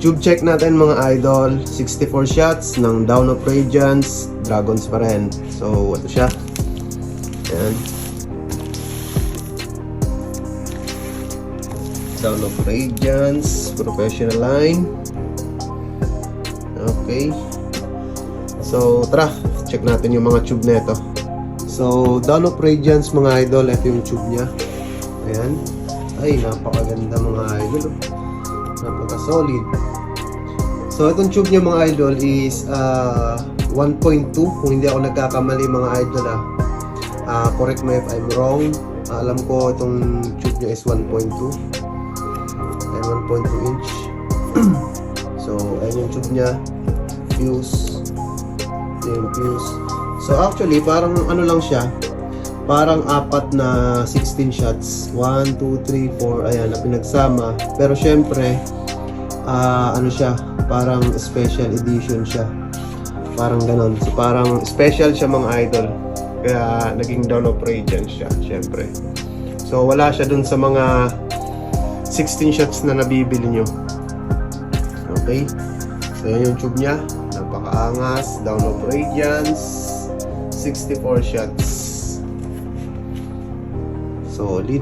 tube check natin mga idol. 64 shots ng Down of Radiance, Dragons pa rin. So ito siya. Ayan. Down of Radiance, professional line. Okay. So tara, check natin yung mga tube nito. So Down of Radiance mga idol, ito yung tube nya. Ayan. Ay, napakaganda mga idol. Napaka solid. So itong tube nya mga idol is 1.2 kung hindi ako nagkakamali mga idol correct me if I'm wrong. Alam ko itong tube nya is 1.2 and 1.2 inch. So ayan yung tube nya, fuse, yung fuse. So actually parang ano lang siya, parang apat na 16 shots, 1, 2, 3, 4, ayan na pinagsama. Pero syempre ano siya, parang special edition siya, parang ganon. So parang special siya mga idol, kaya naging Down of Radiance siya syempre. So wala siya dun sa mga 16 shots na nabibili nyo. Okay, so yan yung tube nya, napakaangas, Down of Radiance, 64 shots, solid.